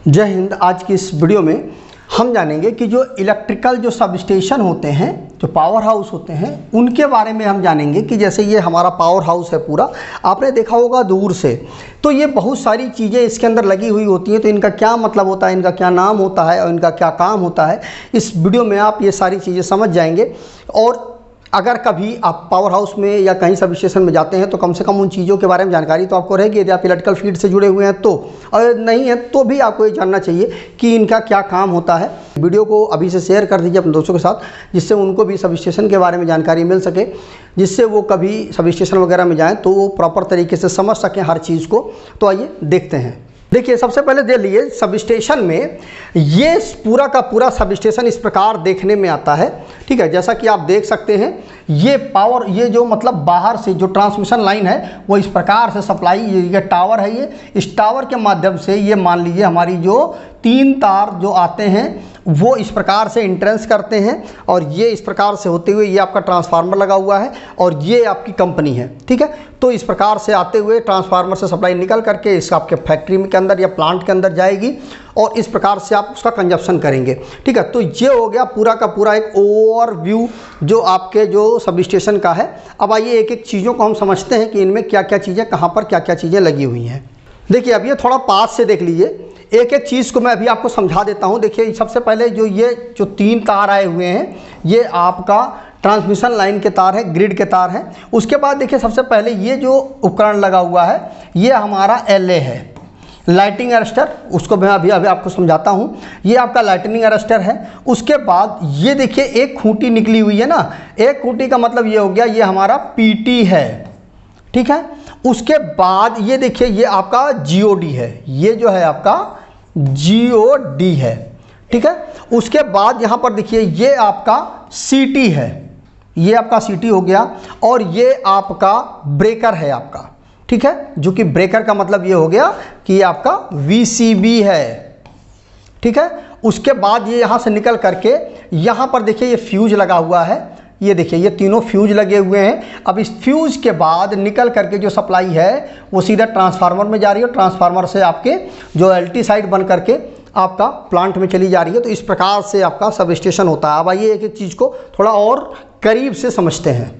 जय हिंद। आज की इस वीडियो में हम जानेंगे कि जो इलेक्ट्रिकल जो सब स्टेशन होते हैं, जो पावर हाउस होते हैं, उनके बारे में हम जानेंगे कि जैसे ये हमारा पावर हाउस है पूरा, आपने देखा होगा दूर से, तो ये बहुत सारी चीज़ें इसके अंदर लगी हुई होती हैं। तो इनका क्या मतलब होता है, इनका क्या नाम होता है और इनका क्या काम होता है, इस वीडियो में आप ये सारी चीज़ें समझ जाएंगे। और अगर कभी आप पावर हाउस में या कहीं सब स्टेशन में जाते हैं तो कम से कम उन चीज़ों के बारे में जानकारी तो आपको रहेगी, यदि आप इलेक्ट्रिकल फील्ड से जुड़े हुए हैं तो, और नहीं है तो भी आपको ये जानना चाहिए कि इनका क्या काम होता है। वीडियो को अभी से शेयर कर दीजिए अपने दोस्तों के साथ, जिससे उनको भी सब स्टेशन के बारे में जानकारी मिल सके, जिससे वो कभी सब स्टेशन वगैरह में जाएँ तो वो प्रॉपर तरीके से समझ सकें हर चीज़ को। तो आइए देखते हैं। देखिए, सबसे पहले देख लीजिए, सब स्टेशन में ये पूरा का पूरा सब स्टेशन इस प्रकार देखने में आता है। ठीक है, जैसा कि आप देख सकते हैं, ये पावर, ये जो मतलब बाहर से जो ट्रांसमिशन लाइन है वो इस प्रकार से सप्लाई, ये टावर है, ये इस टावर के माध्यम से ये मान लीजिए हमारी जो 3 तार जो आते हैं वो इस प्रकार से इंट्रेंस करते हैं, और ये इस प्रकार से होते हुए ये आपका ट्रांसफार्मर लगा हुआ है और ये आपकी कंपनी है। ठीक है, तो इस प्रकार से आते हुए ट्रांसफार्मर से सप्लाई निकल करके इस आपके फैक्ट्री के अंदर या प्लांट के अंदर जाएगी और इस प्रकार से आप उसका कंजप्शन करेंगे। ठीक है, तो ये हो गया पूरा का पूरा एक ओवरव्यू जो आपके जो सब स्टेशन का है। अब आइए एक एक चीज़ों को हम समझते हैं कि इनमें क्या क्या चीज़ें, कहाँ पर क्या क्या चीज़ें लगी हुई हैं। देखिए, अब ये थोड़ा पास से देख लीजिए, एक एक चीज़ को मैं अभी आपको समझा देता हूँ। देखिए, सबसे पहले ये जो 3 तार आए हुए हैं, ये आपका ट्रांसमिशन लाइन के तार है, ग्रिड के तार हैं। उसके बाद देखिए, सबसे पहले ये जो उपकरण लगा हुआ है ये हमारा LA है, लाइटिंग अरेस्टर। उसको मैं अभी आपको समझाता हूँ। ये आपका लाइटनिंग अरेस्टर है। उसके बाद ये देखिए एक खूंटी निकली हुई है ना, एक खूंटी का मतलब ये हो गया, ये हमारा PT है। ठीक है, उसके बाद ये देखिए ये आपका GOD है, ये जो है आपका GOD है। ठीक है, उसके बाद यहाँ पर देखिए ये आपका CT है, ये आपका CT हो गया, और ये आपका ब्रेकर है आपका। ठीक है, जो कि ब्रेकर का मतलब ये हो गया कि ये आपका VCB है। ठीक है, उसके बाद ये यहाँ से निकल करके यहाँ पर देखिए ये फ्यूज लगा हुआ है, ये देखिए ये तीनों फ्यूज लगे हुए हैं। अब इस फ्यूज के बाद निकल करके जो सप्लाई है वो सीधा ट्रांसफार्मर में जा रही है, ट्रांसफार्मर से आपके जो LT साइड बन करके आपका प्लांट में चली जा रही है। तो इस प्रकार से आपका सब स्टेशन होता है। अब आइए एक एक चीज़ को थोड़ा और करीब से समझते हैं।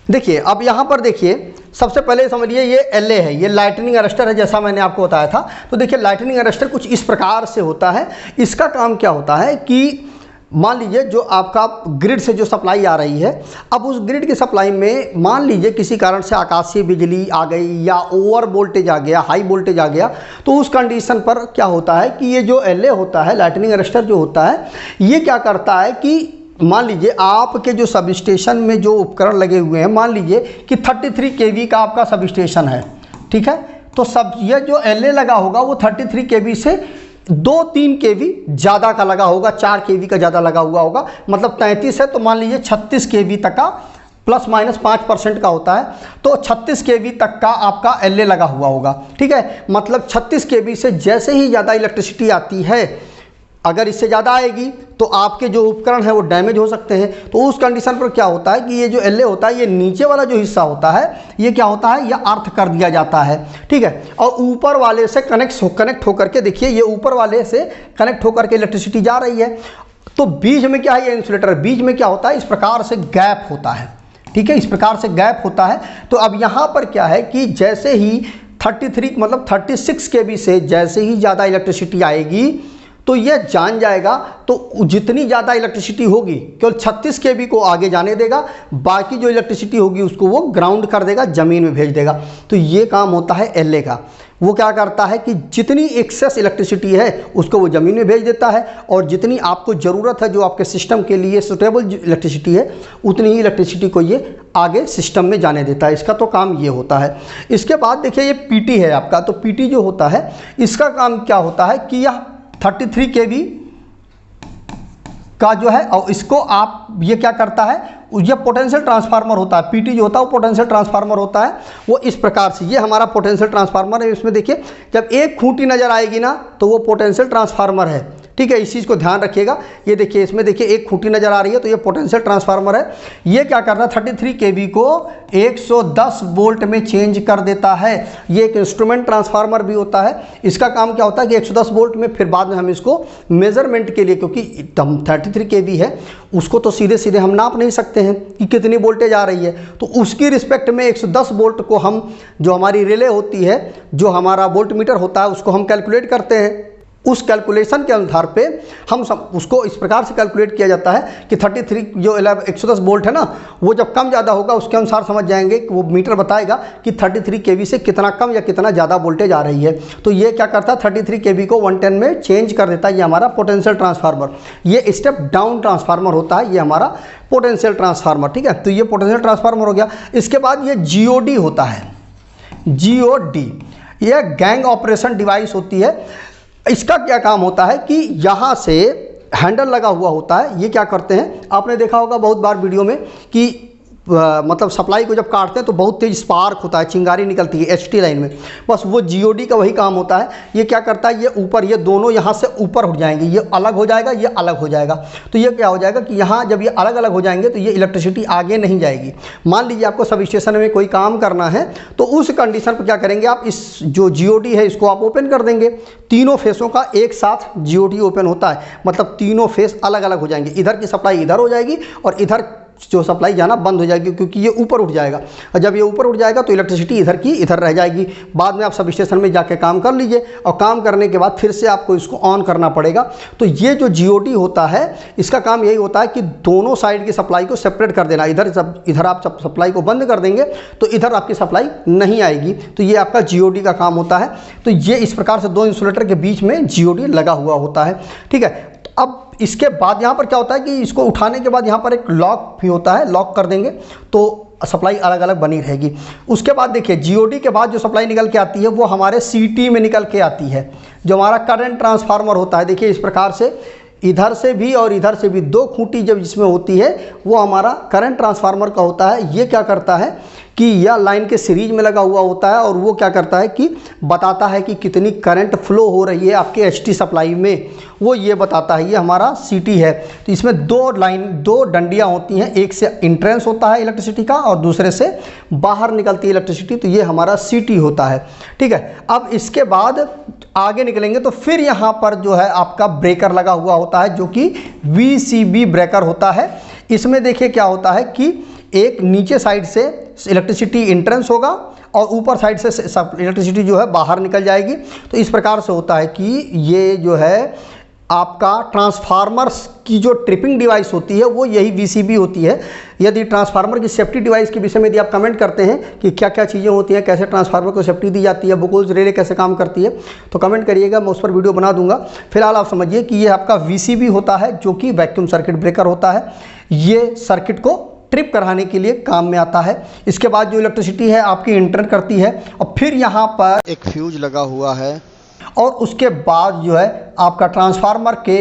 देखिए, अब यहाँ पर देखिए, सबसे पहले समझिए ये LA है, ये लाइटनिंग अरेस्टर है, जैसा मैंने आपको बताया था। तो देखिए, लाइटनिंग अरेस्टर कुछ इस प्रकार से होता है। इसका काम क्या होता है कि मान लीजिए जो आपका ग्रिड से जो सप्लाई आ रही है, अब उस ग्रिड की सप्लाई में मान लीजिए किसी कारण से आकाशीय बिजली आ गई या ओवर वोल्टेज आ गया, हाई वोल्टेज आ गया, तो उस कंडीशन पर क्या होता है कि ये जो LA होता है, लाइटनिंग अरेस्टर जो होता है, ये क्या करता है कि मान लीजिए आपके जो सब स्टेशन में जो उपकरण लगे हुए हैं, मान लीजिए कि 33 kV का आपका सब स्टेशन है। ठीक है, तो सब ये जो LA लगा होगा वो 33 kV से 2-3 kV ज़्यादा का लगा होगा, 4 kV का ज़्यादा लगा हुआ होगा। मतलब 33 है तो मान लीजिए 36 kV तक का ±5% का होता है, तो 36 kV तक का आपका LA लगा हुआ होगा। ठीक है, मतलब 36 kV से जैसे ही ज़्यादा इलेक्ट्रिसिटी आती है, अगर इससे ज़्यादा आएगी तो आपके जो उपकरण है वो डैमेज हो सकते हैं। तो उस कंडीशन पर क्या होता है कि ये जो LA होता है, ये नीचे वाला जो हिस्सा होता है, ये क्या होता है, ये अर्थ कर दिया जाता है। ठीक है, और ऊपर वाले से कनेक्ट होकर के देखिए, ये ऊपर वाले से कनेक्ट होकर के इलेक्ट्रिसिटी जा रही है। तो बीच में क्या है, ये इंसुलेटर, बीच में क्या होता है, इस प्रकार से गैप होता है। ठीक है, इस प्रकार से गैप होता है। तो अब यहाँ पर क्या है कि जैसे ही 33 मतलब 36 kV से जैसे ही ज़्यादा इलेक्ट्रिसिटी आएगी तो ये जान जाएगा, तो जितनी ज़्यादा इलेक्ट्रिसिटी होगी केवल 36 kV को आगे जाने देगा, बाकी जो इलेक्ट्रिसिटी होगी उसको वो ग्राउंड कर देगा, ज़मीन में भेज देगा। तो ये काम होता है LA का। वो क्या करता है कि जितनी एक्सेस इलेक्ट्रिसिटी है उसको वो ज़मीन में भेज देता है, और जितनी आपको ज़रूरत है, जो आपके सिस्टम के लिए सुटेबल इलेक्ट्रिसिटी है, उतनी ही इलेक्ट्रिसिटी को ये आगे सिस्टम में जाने देता है। इसका तो काम ये होता है। इसके बाद देखिए ये PT है आपका। तो PT जो होता है, इसका काम क्या होता है कि यह 33 kV का जो है, और इसको आप ये क्या करता है, ये पोटेंशियल ट्रांसफार्मर होता है। PT जो होता है वो पोटेंशियल ट्रांसफार्मर होता है। वो इस प्रकार से, ये हमारा पोटेंशियल ट्रांसफार्मर है। इसमें देखिए जब एक खूंटी नज़र आएगी ना तो वो पोटेंशियल ट्रांसफार्मर है। ठीक है, इस चीज़ को ध्यान रखिएगा। ये देखिए, इसमें देखिए एक खूंटी नज़र आ रही है, तो ये पोटेंशियल ट्रांसफार्मर है। ये क्या करता है, 33 kV को 110 वोल्ट में चेंज कर देता है। ये एक इंस्ट्रूमेंट ट्रांसफार्मर भी होता है। इसका काम क्या होता है कि 110 वोल्ट में फिर बाद में हम इसको मेजरमेंट के लिए, क्योंकि 33 kV है, उसको तो सीधे सीधे हम नाप नहीं सकते हैं कि कितनी वोल्टेज आ रही है, तो उसकी रिस्पेक्ट में 110 वोल्ट को हम, जो हमारी रिले होती है, जो हमारा वोल्ट मीटर होता है, उसको हम कैलकुलेट करते हैं। उस कैलकुलेशन के आधार पे हम उसको इस प्रकार से कैलकुलेट किया जाता है कि 33 जो 110 वोल्ट है ना, वो जब कम ज़्यादा होगा उसके अनुसार समझ जाएंगे कि वो मीटर बताएगा कि 33 kV से कितना कम या कितना ज़्यादा वोल्टेज आ रही है। तो ये क्या करता है, 33 kV को 110 में चेंज कर देता है। ये हमारा पोटेंशियल ट्रांसफार्मर, ये स्टेप डाउन ट्रांसफार्मर होता है, ये हमारा पोटेंशियल ट्रांसफार्मर। ठीक है, तो ये पोटेंशियल ट्रांसफार्मर हो गया। इसके बाद ये GOD होता है। GOD ये गैंग ऑपरेशन डिवाइस होती है। इसका क्या काम होता है कि यहाँ से हैंडल लगा हुआ होता है। ये क्या करते हैं, आपने देखा होगा बहुत बार वीडियो में कि मतलब सप्लाई को जब काटते हैं तो बहुत तेज स्पार्क होता है, चिंगारी निकलती है HT लाइन में, बस वो GOD का वही काम होता है। ये क्या करता है, ये ऊपर, ये दोनों यहाँ से ऊपर उठ जाएंगे, ये अलग हो जाएगा, ये अलग हो जाएगा। तो ये क्या हो जाएगा कि यहाँ जब ये अलग अलग हो जाएंगे तो ये इलेक्ट्रिसिटी आगे नहीं जाएगी। मान लीजिए आपको सब स्टेशन में कोई काम करना है, तो उस कंडीशन पर क्या करेंगे आप, इस जो GOD है इसको आप ओपन कर देंगे। तीनों फेसों का एक साथ GOD ओपन होता है, मतलब तीनों फेस अलग अलग हो जाएंगे। इधर की सप्लाई इधर हो जाएगी और इधर जो सप्लाई जाना बंद हो जाएगी, क्योंकि ये ऊपर उठ जाएगा। और जब ये ऊपर उठ जाएगा तो इलेक्ट्रिसिटी इधर की इधर रह जाएगी। बाद में आप सब स्टेशन में जाके काम कर लीजिए, और काम करने के बाद फिर से आपको इसको ऑन करना पड़ेगा। तो ये जो GOD होता है, इसका काम यही होता है कि दोनों साइड की सप्लाई को सेपरेट कर देना। इधर आप सप्लाई को बंद कर देंगे तो इधर आपकी सप्लाई नहीं आएगी। तो ये आपका GOD का काम होता है। तो ये इस प्रकार से दो इंसुलेटर के बीच में GOD लगा हुआ होता है। ठीक है, अब इसके बाद यहाँ पर क्या होता है कि इसको उठाने के बाद यहाँ पर एक लॉक भी होता है, लॉक कर देंगे तो सप्लाई अलग अलग बनी रहेगी। उसके बाद देखिए, GOD के बाद जो सप्लाई निकल के आती है वो हमारे CT में निकल के आती है, जो हमारा करंट ट्रांसफार्मर होता है। देखिए इस प्रकार से इधर से भी और इधर से भी दो खूंटी जब जिसमें होती है वो हमारा करंट ट्रांसफार्मर का होता है। ये क्या करता है कि यह लाइन के सीरीज में लगा हुआ होता है, और वो क्या करता है कि बताता है कि कितनी करंट फ्लो हो रही है आपके HT सप्लाई में, वो ये बताता है। ये हमारा CT है। तो इसमें दो डंडियाँ होती हैं, एक से इंट्रेंस होता है इलेक्ट्रिसिटी का और दूसरे से बाहर निकलती है इलेक्ट्रिसिटी। तो ये हमारा CT होता है। ठीक है, अब इसके बाद आगे निकलेंगे तो फिर यहाँ पर जो है आपका ब्रेकर लगा हुआ होता है, जो कि VCB ब्रेकर होता है। इसमें देखिए क्या होता है कि एक नीचे साइड से इलेक्ट्रिसिटी इंट्रेंस होगा और ऊपर साइड से इलेक्ट्रिसिटी जो है बाहर निकल जाएगी। तो इस प्रकार से होता है कि ये जो है आपका ट्रांसफार्मर की जो ट्रिपिंग डिवाइस होती है वो यही VCB होती है। यदि ट्रांसफार्मर की सेफ्टी डिवाइस के विषय में यदि आप कमेंट करते हैं कि क्या क्या चीज़ें होती हैं, कैसे ट्रांसफार्मर को सेफ्टी दी जाती है, बुकोज रिले कैसे काम करती है, तो कमेंट करिएगा, मैं उस पर वीडियो बना दूंगा। फिलहाल आप समझिए कि ये आपका VCB होता है, जो कि वैक्यूम सर्किट ब्रेकर होता है। ये सर्किट को ट्रिप कराने के लिए काम में आता है। इसके बाद जो इलेक्ट्रिसिटी है आपकी इंटर करती है, और फिर यहाँ पर एक फ्यूज लगा हुआ है, और उसके बाद जो है आपका ट्रांसफार्मर के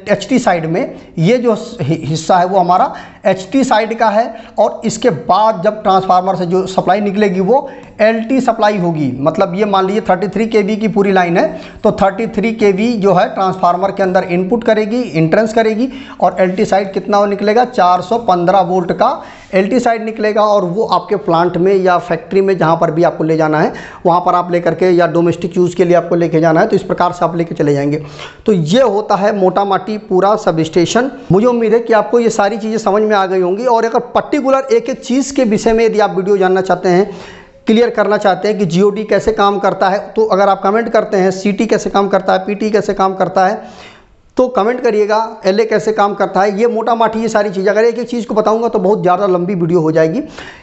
HT साइड में ये जो हिस्सा है वो हमारा HT साइड का है। और इसके बाद जब ट्रांसफार्मर से जो सप्लाई निकलेगी वो LT सप्लाई होगी। मतलब ये मान लीजिए 33 kV की पूरी लाइन है, तो 33 kV जो है ट्रांसफार्मर के अंदर इनपुट करेगी, इंट्रेंस करेगी, और LT साइड कितना वो निकलेगा, 415 वोल्ट का LT साइड निकलेगा। और वो आपके प्लांट में या फैक्ट्री में जहाँ पर भी आपको ले जाना है वहाँ पर आप लेकर के, या डोमेस्टिक यूज़ के लिए आपको लेके जाना है, तो इस प्रकार से आप लेके चले जाएंगे। तो ये होता है मोटा माटी पूरा सब स्टेशन। मुझे उम्मीद है कि आपको ये सारी चीज़ें समझ में आ गई होंगी। और अगर पर्टिकुलर एक एक चीज़ के विषय में यदि आप वीडियो जानना चाहते हैं, क्लियर करना चाहते हैं कि GOD कैसे काम करता है, तो अगर आप कमेंट करते हैं CT कैसे काम करता है, PT कैसे काम करता है, तो कमेंट करिएगा। LA कैसे काम करता है, ये मोटा माटी ये सारी चीज़। अगर एक एक चीज़ को बताऊंगा तो बहुत ज़्यादा लंबी वीडियो हो जाएगी।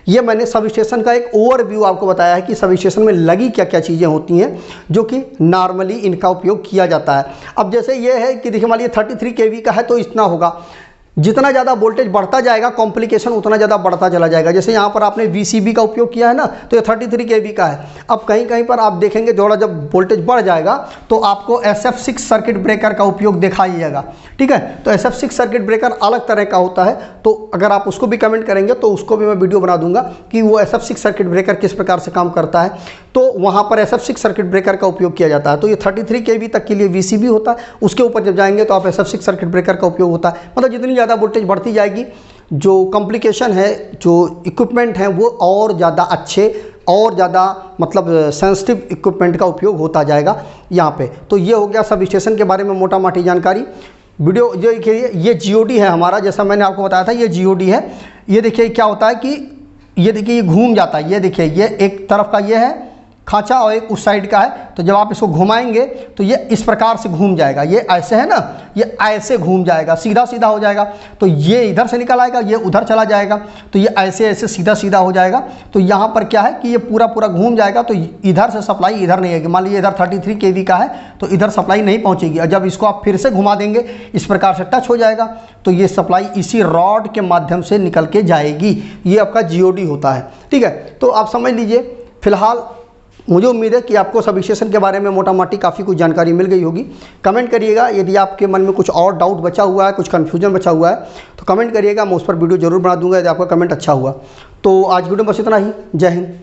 ये मैंने सब स्टेशन का एक ओवरव्यू आपको बताया है कि सब स्टेशन में लगी क्या क्या चीज़ें होती हैं, जो कि नॉर्मली इनका उपयोग किया जाता है। अब जैसे ये है कि देखिए मान लीजिए 33 kV का है तो इतना होगा, जितना ज़्यादा वोल्टेज बढ़ता जाएगा कॉम्प्लिकेशन उतना ज़्यादा बढ़ता चला जाएगा। जैसे यहाँ पर आपने VCB का उपयोग किया है ना, तो ये 33 kV का है। अब कहीं कहीं पर आप देखेंगे थोड़ा जब वोल्टेज बढ़ जाएगा तो आपको SF6 सर्किट ब्रेकर का उपयोग दिखाइएगा। ठीक है, तो SF6 सर्किट ब्रेकर अलग तरह का होता है, तो अगर आप उसको भी कमेंट करेंगे तो उसको भी मैं वीडियो बना दूंगा कि वो SF6 सर्किट ब्रेकर किस प्रकार से काम करता है। तो वहाँ पर SF6 सर्किट ब्रेकर का उपयोग किया जाता है। तो ये 33 kV तक के लिए VCB होता है, उसके ऊपर जब जाएंगे तो आप SF6 सर्किट ब्रेकर का उपयोग होता है। मतलब जितनी ज़्यादा वोल्टेज बढ़ती जाएगी, जो कॉम्प्लिकेशन है, जो इक्विपमेंट हैं वो और ज़्यादा अच्छे और ज़्यादा मतलब सेंसिटिव इक्विपमेंट का उपयोग होता जाएगा यहाँ पे। तो ये हो गया सब स्टेशन के बारे में मोटा मोटी जानकारी। वीडियो जो देखिए ये GOD है हमारा, जैसा मैंने आपको बताया था ये GOD है। ये देखिए क्या होता है कि ये देखिए ये घूम जाता है, ये देखिए ये एक तरफ का ये है खांचा और एक उस साइड का है। तो जब आप इसको घुमाएंगे तो ये इस प्रकार से घूम जाएगा, ये ऐसे है ना, ये ऐसे घूम जाएगा, सीधा सीधा हो जाएगा। तो ये इधर से निकल आएगा, ये उधर चला जाएगा, तो ये ऐसे ऐसे सीधा सीधा हो जाएगा। तो यहाँ पर क्या है कि ये पूरा पूरा घूम जाएगा, तो इधर से सप्लाई इधर नहीं आएगी। मान लीजिए इधर 33 kV का है तो इधर सप्लाई नहीं पहुँचेगी, और जब इसको आप फिर से घुमा देंगे इस प्रकार से टच हो जाएगा, तो ये सप्लाई इसी रॉड के माध्यम से निकल के जाएगी। ये आपका GOD होता है, ठीक है। तो आप समझ लीजिए, फिलहाल मुझे उम्मीद है कि आपको सब स्टेशन के बारे में मोटा मोटी काफ़ी कुछ जानकारी मिल गई होगी। कमेंट करिएगा यदि आपके मन में कुछ और डाउट बचा हुआ है, कुछ कन्फ्यूजन बचा हुआ है तो कमेंट करिएगा, मैं उस पर वीडियो जरूर बना दूंगा यदि आपका कमेंट अच्छा हुआ। तो आज वीडियो में बस इतना ही। जय हिंद।